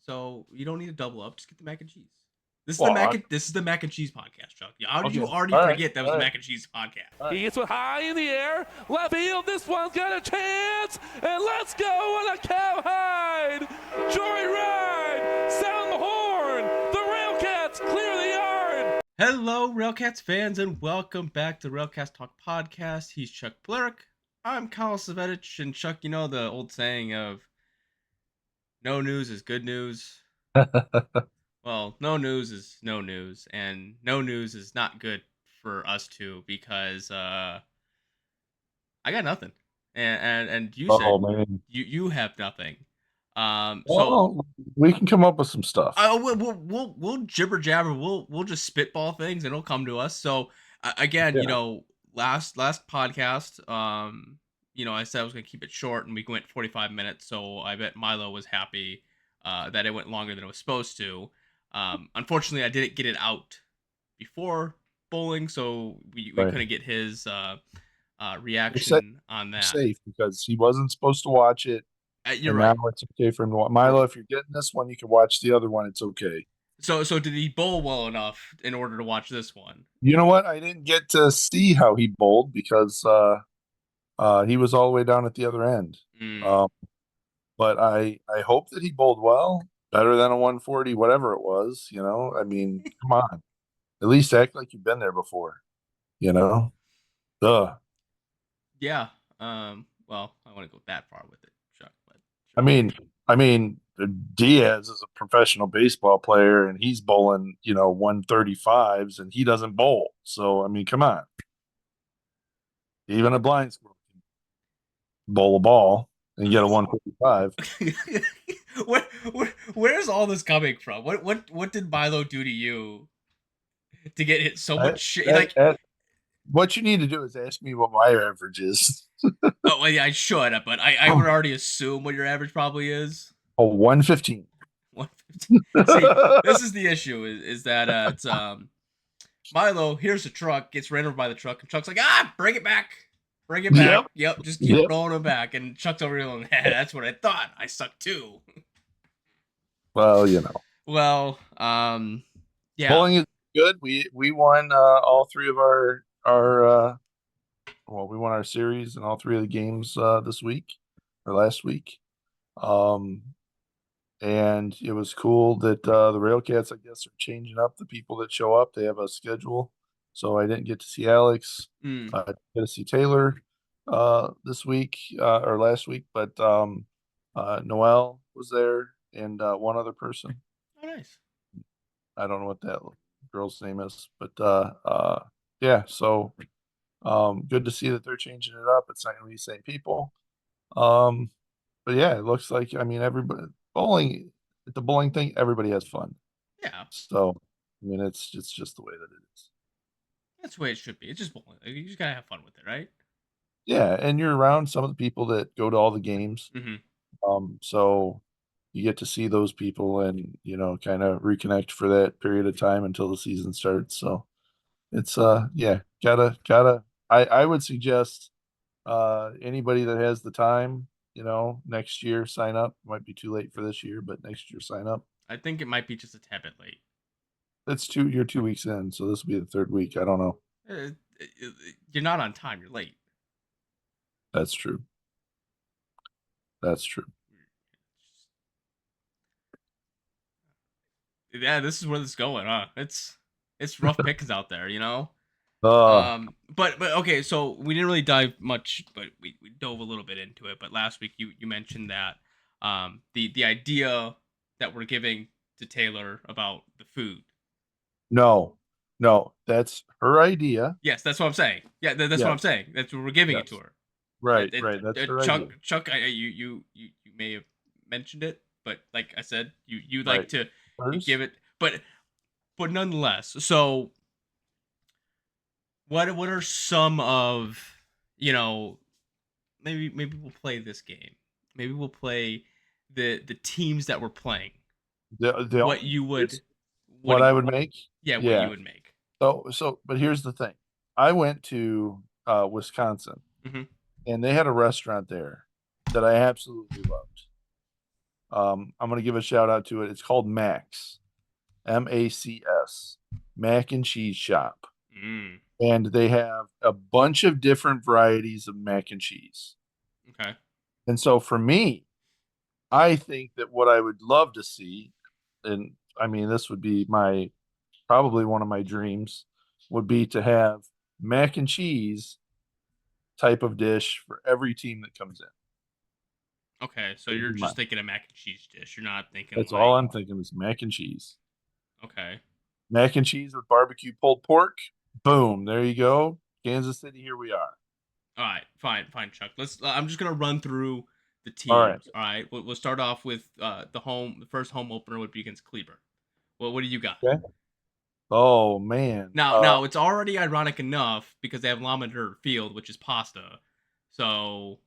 so you don't need to double up. Just get the mac and cheese. Well, This is the mac and cheese podcast, Chuck. How did okay. you already All right. forget that was All the right. mac and cheese podcast? All right. He hits it high in the air. Left field. This one's got a chance. And let's go on a cowhide. Joyride. Sound the horn. The RailCats clear the yard. Hello, RailCats fans, and welcome back to RailCats Talk Podcast. He's Chuck Blerick. I'm Kyle Savetich, and Chuck, you know the old saying of no news is good news. Well, no news is no news, and no news is not good for us two because I got nothing, and you said Man. you have nothing. So Well, we can come up with some stuff. we'll jibber jabber. We'll just spitball things, and it'll come to us. So again, Yeah. you know, last podcast, you know, I said I was gonna keep it short, and we went 45 minutes. So I bet Milo was happy that it went longer than it was supposed to. Unfortunately, I didn't get it out before bowling, so we Right. couldn't get his reaction on that. Safe because he wasn't supposed to watch it. You're and right. Now it's okay for him to watch. Milo, if you're getting this one, you can watch the other one. It's okay. So did he bowl well enough in order to watch this one? You know what? I didn't get to see how he bowled because he was all the way down at the other end. But I hope that he bowled well, better than a 140, whatever it was. You know, I mean, come on, at least act like you've been there before. You know, duh. Yeah. Well, I want to go that far with it, Chuck. But I mean, Diaz is a professional baseball player, and he's bowling, 135s, and he doesn't bowl. So I mean, come on, even a blind squirrel can bowl a ball and get a 145. where's all this coming from? What did Milo do to you to get hit so much shit? What you need to do is ask me what my average is. Oh, well, yeah, I should, but I would already assume what your average probably is. Oh, 115. 115. See, this is the issue is that it's Milo here's the truck, gets ran over by the truck, and Chuck's like, bring it back. Bring it back. Yep, just keep rolling him back. And Chuck's over here going, that's what I thought. I suck too. Well, you know. Well, yeah. Bowling is good. We won all three of our we won our series in all three of the games this week or last week. And it was cool that the RailCats, I guess, are changing up the people that show up. They have a schedule. So I didn't get to see Alex. I didn't get to see Taylor this week or last week, but Noel was there and one other person. Oh, nice. I don't know what that girl's name is, but yeah, so good to see that they're changing it up. It's not going to be the same people. But yeah, it looks like, I mean, everybody bowling at the bowling thing, everybody has fun. Yeah. So, I mean, it's just the way that it is. That's the way it should be. It's just bowling. You just gotta have fun with it, right? Yeah, and you're around some of the people that go to all the games. So you get to see those people and, kind of reconnect for that period of time until the season starts. So it's, yeah, I would suggest anybody that has the time, next year sign up. Might be too late for this year, but next year sign up. I think it might be just a tad bit late. You're 2 weeks in, so this will be the third week. I don't know. You're not on time. You're late. That's true. Yeah, this is where this is going, huh? It's rough pickings out there, But okay, so we didn't really dive much, but we dove a little bit into it. But last week you mentioned that the idea that we're giving to Taylor about the food. No, that's her idea. Yes, that's what I'm saying. Yeah, that's what I'm saying. That's what we're giving it to her. Right. That's her idea. Chuck, you may have mentioned it, but like I said, you like to give it, but nonetheless. So, what are some of maybe we'll play this game. Maybe we'll play the teams that we're playing. What you would. What I would make. Yeah, what you would make. So, but here's the thing. I went to Wisconsin, and they had a restaurant there that I absolutely loved. I'm going to give a shout out to it. It's called Max, Macs, Mac and Cheese Shop. And they have a bunch of different varieties of mac and cheese. Okay. And so for me, I think that what I would love to see, and I mean, this would be probably one of my dreams, would be to have mac and cheese type of dish for every team that comes in. Okay, so you're just thinking a mac and cheese dish. You're not thinking That's all I'm thinking is mac and cheese. Okay. Mac and cheese with barbecue pulled pork. Boom. There you go. Kansas City, here we are. All right, fine, Chuck. I'm just gonna run through the teams. All right. We'll start off with the first home opener would be against Cleburne. Well, what do you got? Okay. Oh man. Now it's already ironic enough because they have Lamender Field, which is pasta. So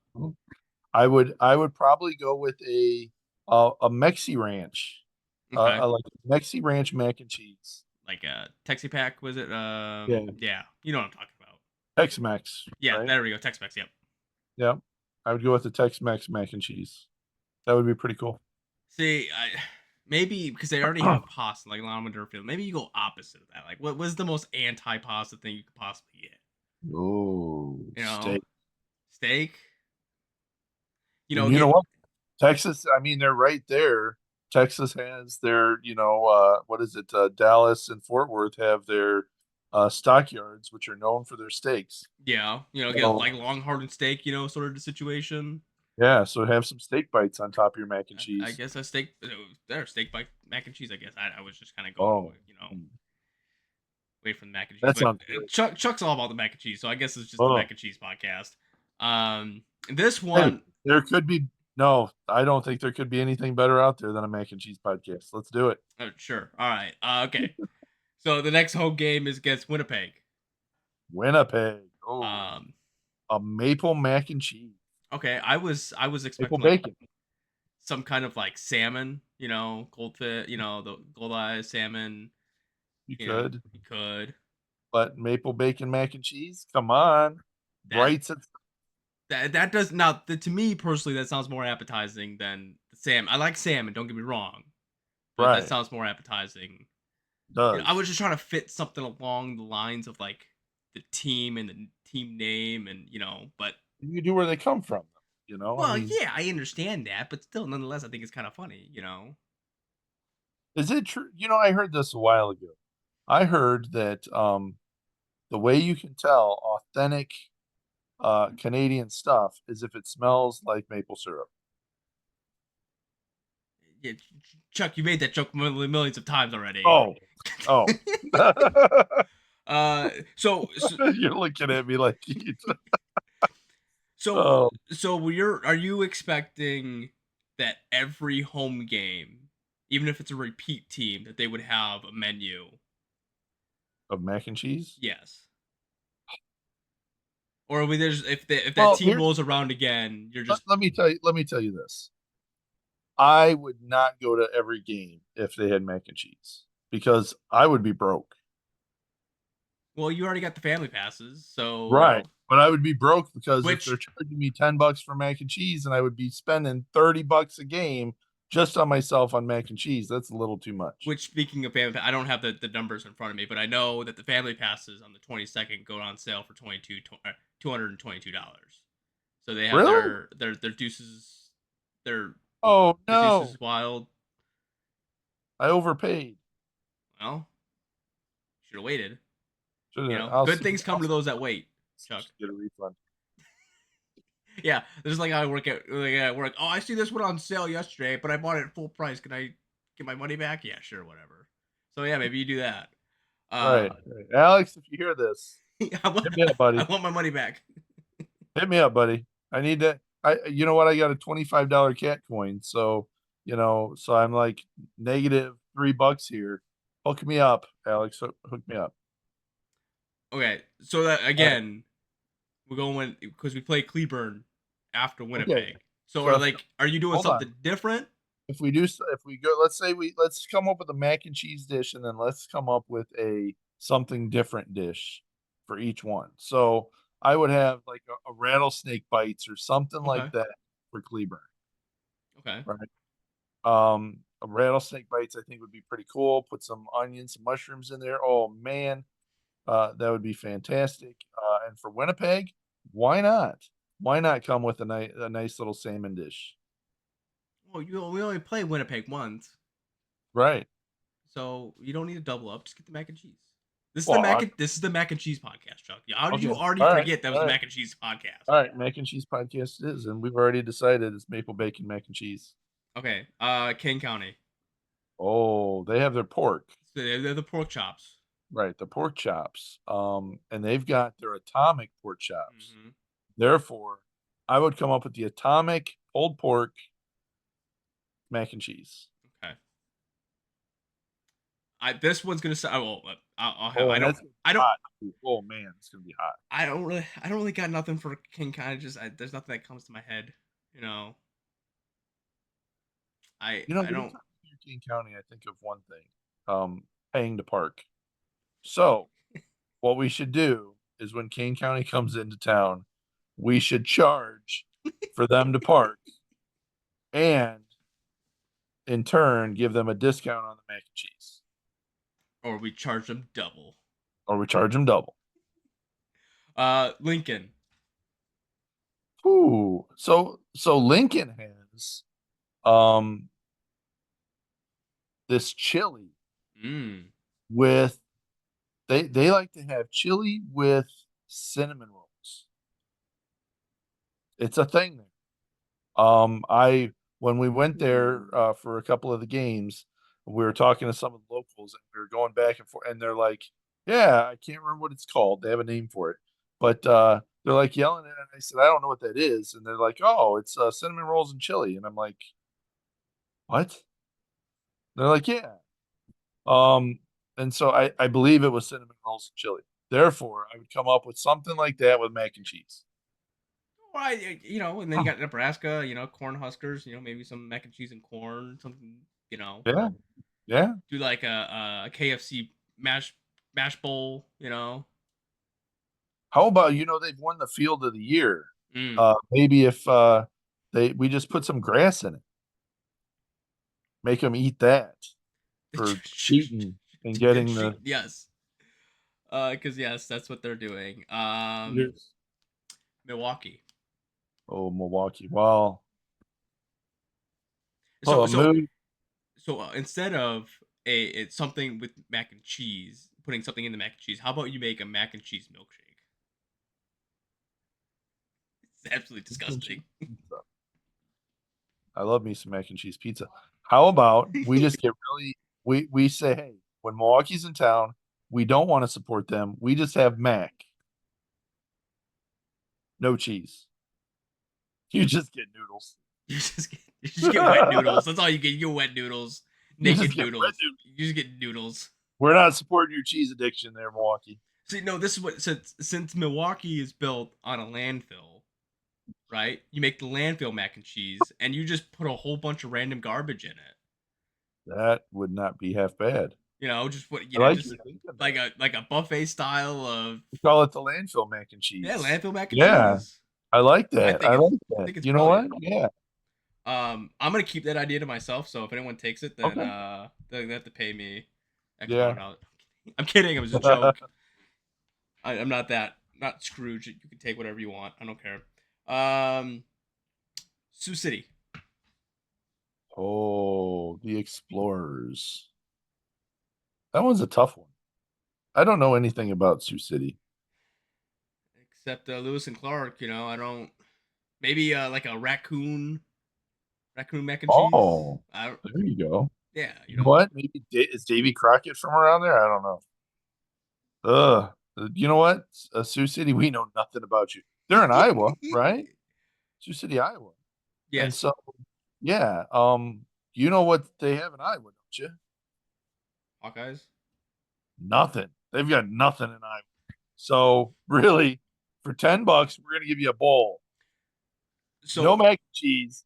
I would probably go with a Mexi Ranch. okay. Like Mexi Ranch mac and cheese. Like a Texi Pack, was it? Yeah, you know what I'm talking about. Tex-Mex. Yeah, right? there we go. Tex-Mex. Yep. Yep. I would go with the Tex-Mex mac and cheese. That would be pretty cool. See, maybe because they already have pasta like Lamender Field. Maybe you go opposite of that. Like, what was the most anti-pasta thing you could possibly get? Oh, steak. Steak. You know what? Texas, I mean, they're right there. Texas has their, what is it? Dallas and Fort Worth have their stockyards, which are known for their steaks. Yeah, get like long hardened steak, sort of the situation. Yeah, so have some steak bites on top of your mac and cheese. I guess a steak, steak bite mac and cheese. I guess I was just kind of going, wait for the mac and cheese. That sounds good. Chuck's all about the mac and cheese, so I guess it's just the mac and cheese podcast. This one, there could be. No, I don't think there could be anything better out there than a mac and cheese podcast. Let's do it. Oh, sure. All right. Okay. So the next home game is against Winnipeg. Winnipeg. Oh. A maple mac and cheese. Okay, I was expecting bacon. Some kind of like salmon, goldfish, the gold eyes salmon. You could. You could. But maple bacon mac and cheese? Come on. Brights and that does not to me personally that sounds more appetizing than the salmon. I like salmon, don't get me wrong, but that sounds more appetizing. Does. I was just trying to fit something along the lines of like the team and the team name, and but you do where they come from, Well, I mean, yeah, I understand that, but still, nonetheless, I think it's kind of funny, Is it true? I heard this a while ago. I heard that the way you can tell authentic Canadian stuff is if it smells like maple syrup. Yeah, Chuck, you made that joke millions of times already. Oh. So you're looking at me like so are you expecting that every home game, even if it's a repeat team, that they would have a menu of mac and cheese? Yes. Or if that team rolls around again, you're just let me tell you this. I would not go to every game if they had mac and cheese because I would be broke. Well, you already got the family passes, so right. But I would be broke because if they're charging me $10 for mac and cheese, and I would be spending $30 a game just on myself on mac and cheese, that's a little too much. Which, speaking of family, I don't have the numbers in front of me, but I know that the family passes on the 22nd go on sale for $222. So they have their deuces, their deuces is wild. I overpaid. Well, should have waited. Good things come to those that wait. Chuck, get a refund. Yeah, this is like how I work at work. Oh, I see this one on sale yesterday, but I bought it at full price. Can I get my money back? Yeah, sure, whatever. So yeah, maybe you do that. Right. Alex, if you hear this, hit me up, buddy. I want my money back. Hit me up, buddy. I need that. You know what? I got a $25 cat coin, so so I'm like negative $3 here. Hook me up, Alex. Hook me up. Okay, so that again, we're going because we play Cleburne after Winnipeg. Okay. So are you doing something different? If we go, let's come up with a mac and cheese dish, and then let's come up with something different dish for each one. So I would have like a rattlesnake bites or something like that for Cleburne. Okay. Right. Rattlesnake bites I think would be pretty cool. Put some onions, some mushrooms in there. Oh man, that would be fantastic. And for Winnipeg, why not? Why not come with a nice little salmon dish? Well, we only play Winnipeg once, Right. so you don't need to double up. Just get the mac and cheese. Well, This is the mac and cheese podcast, Chuck. How did okay. you already All right. forget that was All the right. mac and cheese podcast? All right. Mac and cheese podcast it is, and we've already decided it's maple bacon mac and cheese. Okay. King County. Oh, they have their pork. So they're the pork chops. Right, the pork chops. And they've got their atomic pork chops. Mm-hmm. Therefore, I would come up with the atomic pulled pork mac and cheese. Okay. This one's gonna sound. I'll have. Oh, I and don't. that's I don't. hot. Oh man, it's gonna be hot. I don't really got nothing for King County. There's nothing that comes to my head. You know. I You know, I every don't. time I hear King County, I think of one thing: paying to park. So, what we should do is when Kane County comes into town, we should charge for them to park, and in turn, give them a discount on the mac and cheese, Or we charge them double. or we charge them double. Lincoln. Ooh, so Lincoln has this chili with they like to have chili with cinnamon rolls. It's a thing there. I when we went there for a couple of the games, we were talking to some of the locals and we were going back and forth, and they're like, "Yeah, I can't remember what it's called. They have a name for it, but they're like yelling at it." And I said, "I don't know what that is," and they're like, "Oh, it's cinnamon rolls and chili," and I'm like, "What?" They're like, "Yeah." And so I believe it was cinnamon rolls and chili. Therefore, I would come up with something like that with mac and cheese. Well, and then you got Nebraska. Corn Huskers. Maybe some mac and cheese and corn. Something. Yeah, yeah. Do like a KFC mash bowl. How about they've won the field of the year? Mm. Maybe if we just put some grass in it, make them eat that for cheating and getting the yes. Because yes, that's what they're doing. yes. Milwaukee. Oh, Milwaukee. Well, So so mood. so instead of it's something with mac and cheese, putting something in the mac and cheese, how about you make a mac and cheese milkshake? It's absolutely disgusting. I love me some mac and cheese pizza. How about we just get really we say, hey, when Milwaukee's in town, we don't want to support them. We just have mac. No cheese. You just get noodles. You just get wet noodles. That's all you get. You get wet noodles. Naked noodles. You just get noodles. We're not supporting your cheese addiction there, Milwaukee. See, no, this is what since Milwaukee is built on a landfill, right? You make the landfill mac and cheese, and you just put a whole bunch of random garbage in it. That would not be half bad. Just what just like a buffet style of. We call it the landfill mac and cheese. Yeah, landfill mac and cheese. I like that. I like that. I think it's you know what? Yeah. I'm gonna keep that idea to myself. So if anyone takes it, then they have to pay me. Yeah. I'm kidding. It was a joke. I'm not Scrooge. You can take whatever you want. I don't care. Sioux City. Oh, the Explorers. That one's a tough one. I don't know anything about Sioux City. Except Lewis and Clark, I don't. Maybe like a raccoon mac and cheese. Oh, there you go. Yeah, you know what? Maybe is Davy Crockett from around there? I don't know. You know what? Sioux City, we know nothing about you. They're in Iowa, right? Sioux City, Iowa. Yeah. And so, yeah. You know what they have in Iowa, don't you? Hawkeyes. Nothing. They've got nothing in Iowa. So really, for $10, we're gonna give you a bowl. So no mac and cheese,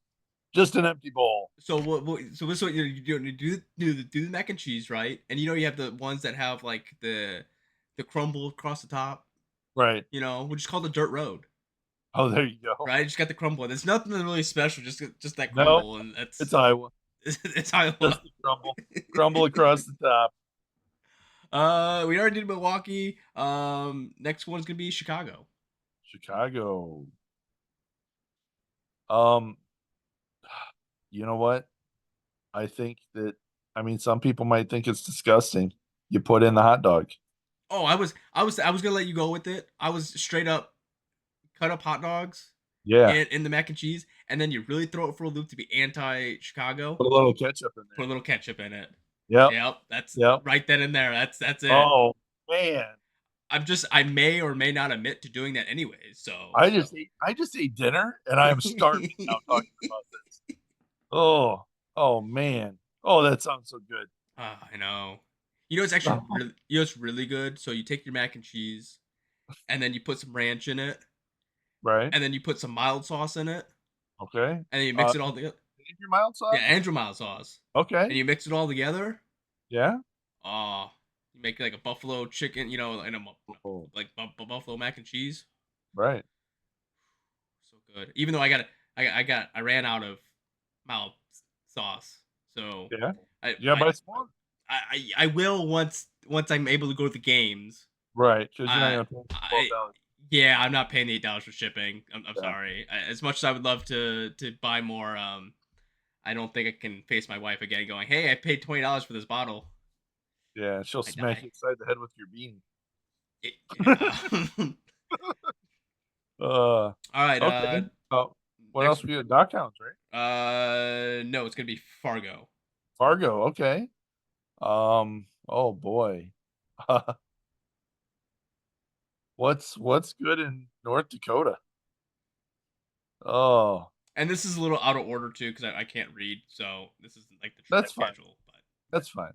just an empty bowl. So this is what you do the mac and cheese, right? And you have the ones that have like the crumble across the top, right? Which is called the dirt road. Oh, there you go. Right, just got the crumble. There's nothing really special, just that crumble, and it's Iowa. It's Iowa. Just crumble across the top. We already did Milwaukee. Next one's gonna be Chicago. Chicago. Um, you know what? I think that some people might think it's disgusting. You put in the hot dog. Oh, I was gonna let you go with it. I was straight up cut up hot dogs Yeah. in the mac and cheese, and then you really throw it for a loop to be anti-Chicago. Put a little ketchup in Put a there. little ketchup in it. Yep. Yep, that's Yep. right then and there. That's it. Oh man. I may or may not admit to doing that anyways. So I just ate dinner and I am starving now talking about this. Oh, oh man. Oh, that sounds so good. I know. You know it's actually really it's really good. So you take your mac and cheese, and then you put some ranch in it, Right. and then you put some mild sauce in it, Okay. and then you mix it all together. Your mild Yeah, sauce? and your mild sauce. Okay. And you mix it all together. Yeah. Oh, you make like a buffalo chicken, and a Oh, like buffalo mac and cheese. right. So good. Even though I ran out of mild sauce. So Yeah. I Yeah, I buy some more. I will once I'm able to go to the games. Right, because you're not I gonna pay I $12. yeah, I'm not paying $8 for shipping. I'm Yeah. sorry. As much as I would love to buy more, I don't think I can face my wife again going, "Hey, I paid $20 for this bottle." Yeah, she'll I smack die. you upside the head with your bean. Yeah. All right. Okay. Oh, what Next. else we got? Dock Hounds, right? No, it's gonna be Fargo. Fargo. Okay. Oh boy. What's good in North Dakota? Oh, And this is a little out of order too because I can't read, so this isn't like the true that's fine. schedule. But That's fine.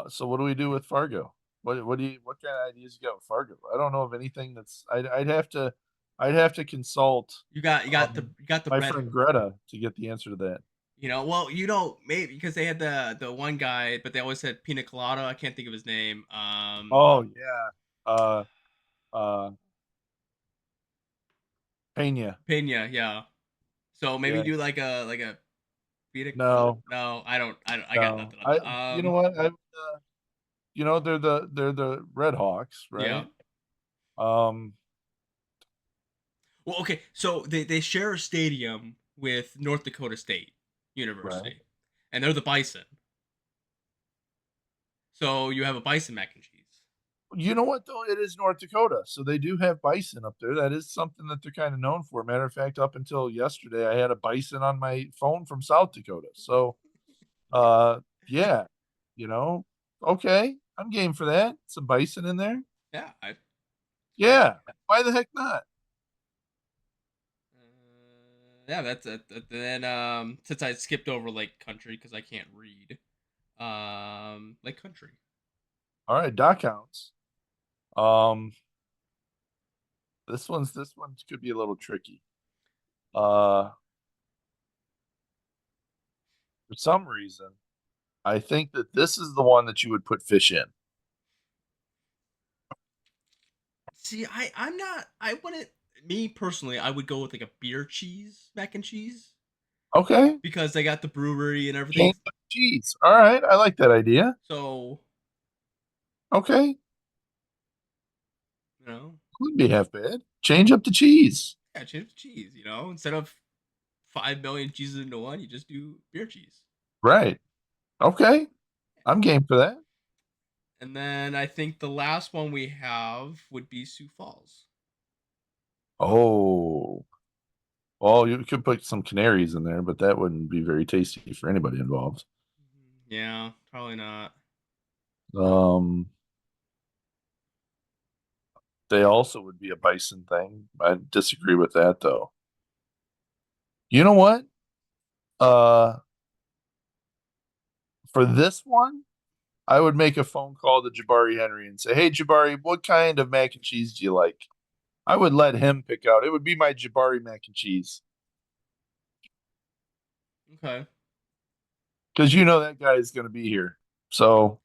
So what do we do with Fargo? What kind of ideas you got with Fargo? I don't know of anything that's I'd have to consult you got the my red. friend Greta to get the answer to that. Well, maybe because they had the one guy, but they always said Pina Colada. I can't think of his name. Oh yeah. Uh uh Pena. Pena, yeah. So maybe Yeah. do like a Pina Colada. No, No, I don't. I got no. nothing on that. You know what? They're the Red Hawks, Yeah. right? Um, Well, okay. So they share a stadium with North Dakota State right. University, and they're the Bison. So you have a Bison mac and cheese. You know what though? It is North Dakota, so they do have bison up there. That is something that they're kind of known for. Matter of fact, up until yesterday, I had a bison on my phone from South Dakota. So, yeah, you know, okay, I'm game for that. Some bison in there. Yeah, I Yeah, why the heck not? yeah, that's it. Then since I skipped over Lake Country because I can't read, Lake Country. All right, Doc counts. Um, this one could be a little tricky. Uh, for some reason, I think that this is the one that you would put fish in. See, I'm not. I wouldn't. Me personally, I would go with like a beer cheese mac and cheese Okay, because they got the brewery and everything. change the cheese. All right, I like that idea. So Okay, you know, wouldn't be half bad. Change up the cheese. yeah, change the cheese. Instead of 5 million cheeses into one, you just do beer cheese. Right. Okay, I'm game for that. And then I think the last one we have would be Sioux Falls. Oh, well, you could put some canaries in there, but that wouldn't be very tasty for anybody involved. Yeah, probably not. Um, they also would be a bison thing. I disagree with that though. You know what? Uh, for this one, I would make a phone call to Jabari Henry and say, "Hey, Jabari, what kind of mac and cheese do you like?" I would let him pick out. It would be my Jabari mac and cheese Okay. because that guy is going to be here, so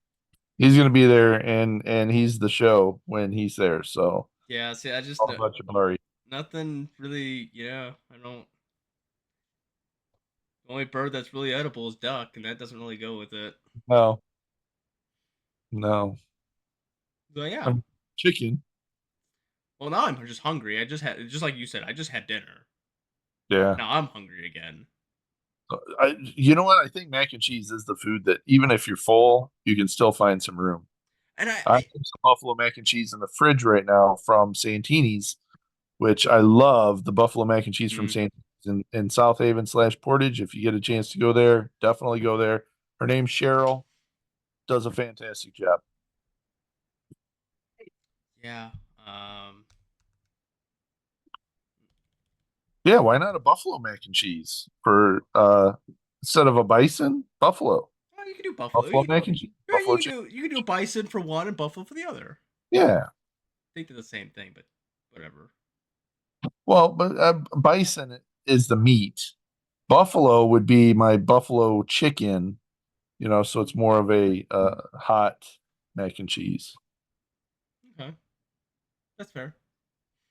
he's going to be there, and he's the show when he's there. So Yeah. See, I just all about Jabari. nothing really. Yeah, I don't. The only bird that's really edible is duck, and that doesn't really go with it. No. No. So yeah. Chicken. Well, now I'm just hungry. Just like you said, I just had dinner. Yeah. Now I'm hungry again. You know what? I think mac and cheese is the food that even if you're full, you can still find some room. And I have some buffalo mac and cheese in the fridge right now from Santini's, which I love. The buffalo mac and cheese from mm, Santini's in South Haven / Portage. If you get a chance to go there, definitely go there. Her name's Cheryl. Does a fantastic job. yeah. Um. Yeah, why not a buffalo mac and cheese for instead of a bison, buffalo. Oh, you can do buffalo. Buffalo mac and cheese, buffalo chicken. You can do bison for one and buffalo for the other. Yeah. I think they're the same thing, but whatever. Well, but bison is the meat. Buffalo would be my buffalo chicken, so it's more of a hot mac and cheese. Okay, that's fair.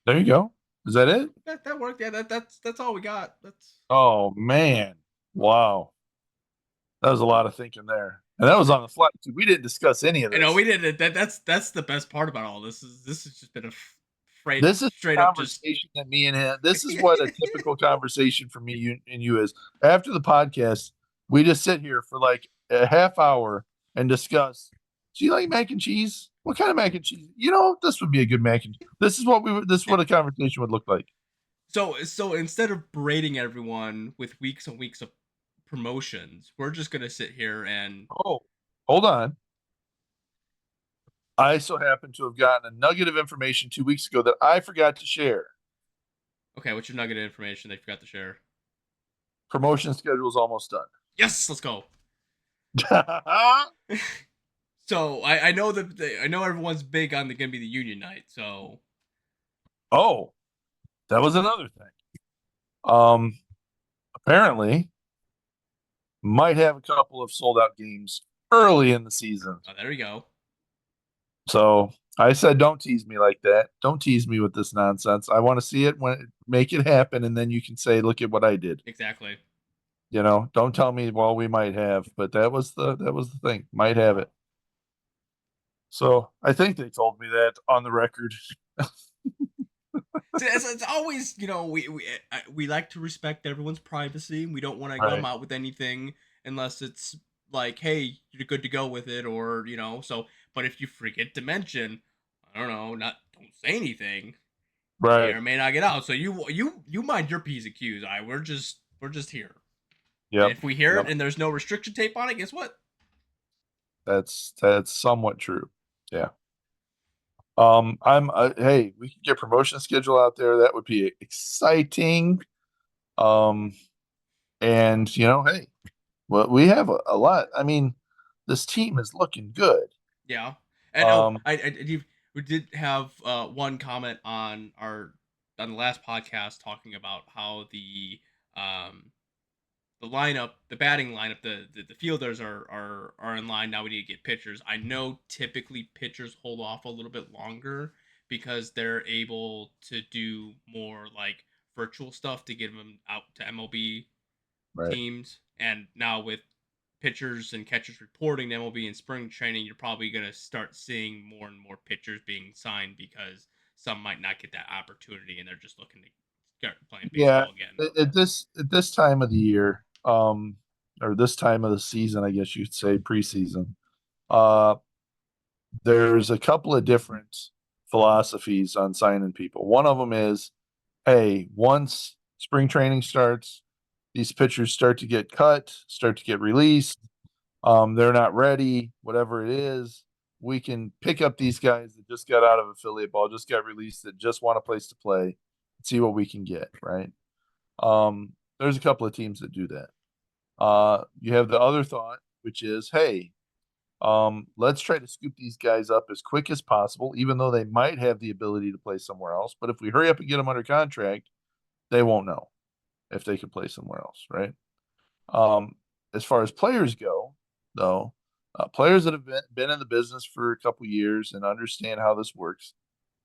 There you go. Is that it? That worked. Yeah, that's all we got. That's Oh man. Wow. That was a lot of thinking there. And that was on the fly too. We didn't discuss any of I know this. we did. That's the best part about all this is this has just been a This is straight the up just. conversation that me and him, this is what a typical conversation for me and you is. After the podcast, we just sit here for like a half hour and discuss, do you like mac and cheese? What kind of mac and cheese? This would be a good mac and cheese. This is what a conversation would look like. So instead of berating everyone with weeks and weeks of promotions, we're just gonna sit here and Oh, hold on. I so happen to have gotten a nugget of information 2 weeks ago that I forgot to share. okay, what's your nugget of information they forgot to share? Promotion schedule is almost done. Yes, let's go. So I know I know everyone's big on gonna be the union night. So Oh, that was another thing. Apparently, might have a couple of sold out games early in the season. there we go. So I said, don't tease me like that. Don't tease me with this nonsense. I want to see it make it happen, and then you can say, look at what I did. Exactly. Don't tell me, well, we might have, but that was the thing. Might have it. So I think they told me that on the record. It's always, we like to respect everyone's privacy. We don't want to come out with anything unless it's like, hey, you're good to go with it, or So, but if you forget to mention, I don't know, don't say anything. Right. May or may not get out. So you mind your P's and Q's. We're just here. Yeah. If we hear it and there's no restriction tape on it, guess what? That's somewhat true. Yeah. Hey, we could get promotion schedule out there. That would be exciting. And hey, well, we have a lot. I mean, this team is looking good. Yeah. And we did have one comment on the last podcast talking about how the lineup, the batting lineup, the fielders are in line now. We need to get pitchers. I know typically pitchers hold off a little bit longer because they're able to do more like virtual stuff to get them out to MLB teams. And now with pitchers and catchers reporting to MLB in spring training, you're probably going to start seeing more and more pitchers being signed because some might not get that opportunity and they're just looking to start playing baseball again. At this time of the year, or this time of the season, I guess you'd say preseason, there's a couple of different philosophies on signing people. One of them is, hey, once spring training starts, these pitchers start to get cut, start to get released. They're not ready, whatever it is. We can pick up these guys that just got out of affiliate ball, just got released, that just want a place to play, see what we can get, right? There's a couple of teams that do that. You have the other thought, which is, hey, let's try to scoop these guys up as quick as possible, even though they might have the ability to play somewhere else. But if we hurry up and get them under contract, they won't know if they can play somewhere else, right? As far as players go, though, players that have been in the business for a couple years and understand how this works,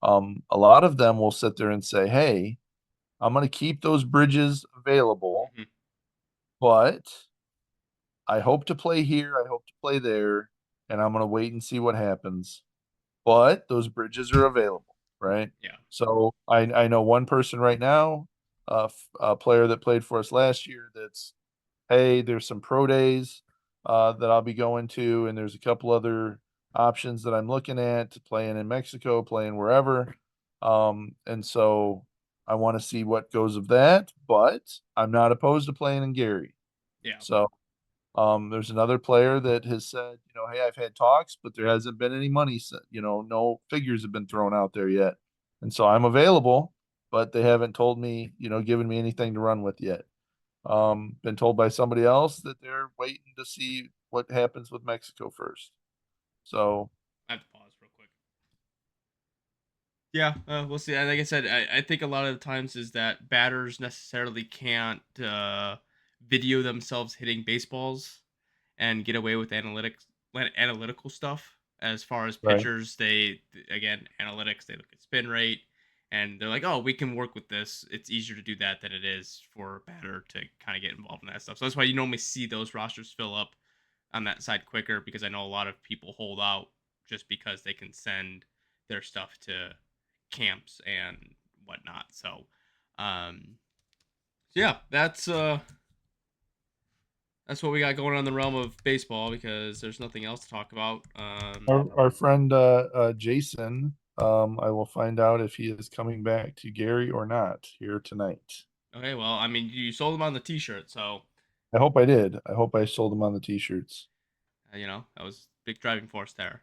a lot of them will sit there and say, hey, I'm going to keep those bridges available but I hope to play here. I hope to play there, and I'm going to wait and see what happens. But those bridges are available, right? Yeah. So I know one person right now, a player that played for us last year. That's hey, there's some pro days that I'll be going to, and there's a couple other options that I'm looking at, playing in Mexico, playing wherever. And so I want to see what goes of that, but I'm not opposed to playing in Gary. Yeah. So there's another player that has said, hey, I've had talks, but there hasn't been any money, no figures have been thrown out there yet. And so I'm available, but they haven't told me, given me anything to run with yet. Been told by somebody else that they're waiting to see what happens with Mexico first. So I have to pause real quick. Yeah, we'll see. Like I said, I think a lot of the times is that batters necessarily can't video themselves hitting baseballs and get away with analytical stuff. As far as right, pitchers, they again analytics. They look at spin rate, and they're like, "Oh, we can work with this." It's easier to do that than it is for a batter to kind of get involved in that stuff. So that's why you normally see those rosters fill up on that side quicker, because I know a lot of people hold out just because they can send their stuff to camps and whatnot. Um, so yeah, that's what we got going on in the realm of baseball, because there's nothing else to talk about. our friend Jason, I will find out if he is coming back to Gary or not here tonight. Okay, well, I mean, you sold them on the T-shirt, so I hope I did. I hope I sold him on the t-shirts. that was big driving force there.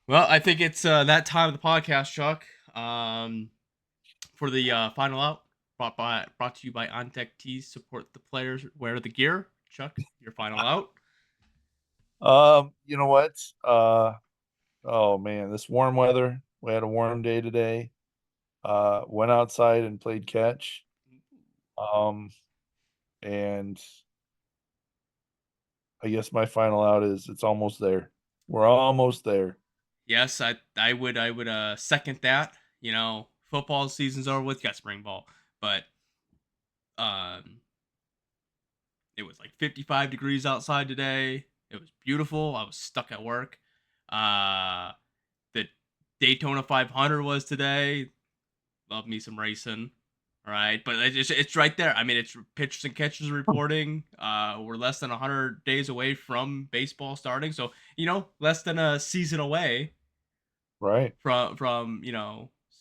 Well, I think it's that time of the podcast, Chuck. For the final out, brought to you by On Deck Tees. Support the players, wear the gear. Chuck, your final out. You know what? Oh man, this warm weather. We had a warm day today. Went outside and played catch. Um, and I guess my final out is it's almost there. We're almost there. Yes, I would second that. Football season's over with. You got spring ball, but um, it was like 55 degrees outside today. It was beautiful. I was stuck at work. Uh, the Daytona 500 was today. Love me some racing. All right, but it's right there. I mean, it's pitchers and catchers reporting. We're less than 100 days away from baseball starting, so less than a season away Right. from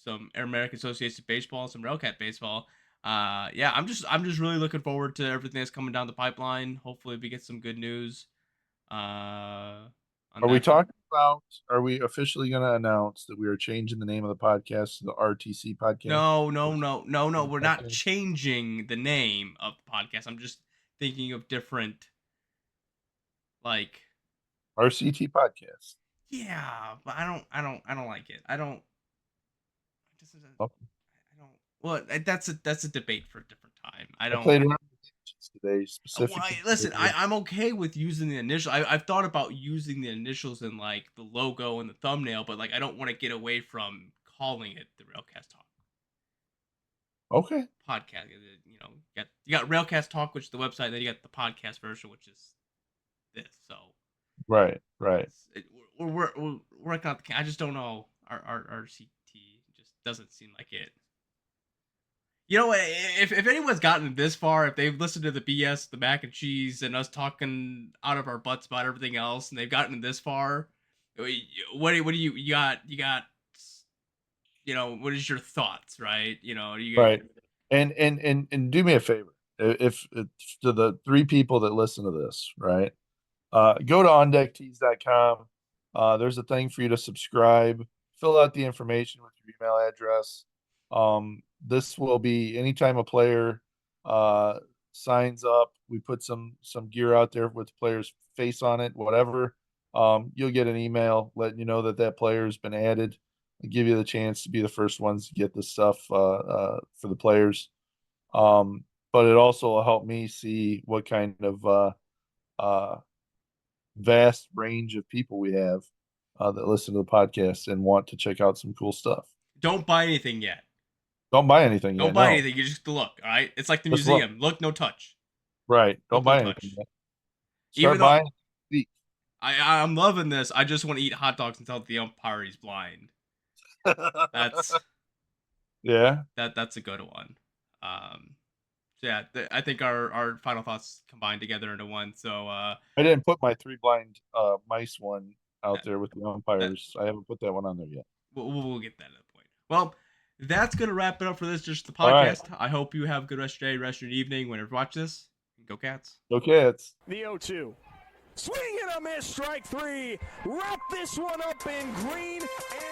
some American Association baseball, some Railcat baseball. Yeah, I'm just really looking forward to everything that's coming down the pipeline. Hopefully, we get some good news. On Are we that front. talking about, are we officially going to announce that we are changing the name of the podcast to the RTC podcast? No, no, no, no, no. We're not changing the name of the podcast. I'm just thinking of different, like, RCT podcast. yeah, but I don't like it. I don't. This is a, Okay. I don't. Well, that's a debate for a different time. I I don't. played around with it today Well, specifically. listen, I'm okay with using the initial. I've thought about using the initials in like the logo and the thumbnail, but like I don't want to get away from calling it the Railcast Talk Okay. podcast. You got Railcast Talk, which is the website, then you got the podcast version, which is this. So Right. Right. we're working out the. I just don't know. Our CT just doesn't seem like it. If anyone's gotten this far, if they've listened to the BS, the mac and cheese, and us talking out of our butts about everything else, and they've gotten this far, what do you got? What is your thoughts, right? You Right. And do me a favor. If to the three people that listen to this, right? Go to ondecketees.com. There's a thing for you to subscribe. Fill out the information with your email address. This will be anytime a player signs up, we put some gear out there with the player's face on it, whatever. You'll get an email letting you know that that player has been added. And give you the chance to be the first ones to get this stuff for the players. But it also will help me see what kind of uh, vast range of people we have that listen to the podcast and want to check out some cool stuff. don't buy anything yet. Don't buy anything yet. Don't buy No. anything. You just look. All right. It's like the Just look. museum. Look, no touch. Right. Don't Look, no buy touch. anything yet. Even Start though buying. I'm loving this. I just want to eat hot dogs and tell the umpire he's blind. That's yeah. That's a good one. Yeah, I think our final thoughts combined together into one. So I didn't put my 3 blind mice one out that, there with the that umpires. I haven't put that one on there yet. we'll get that at the point. Well, that's gonna wrap it up for this just the All right. podcast. I hope you have a good rest of your day, rest of your evening. Whenever you watch this, go Cats. Go Cats. The 0-2. Swing and a miss, strike 3. Wrap this one up in green and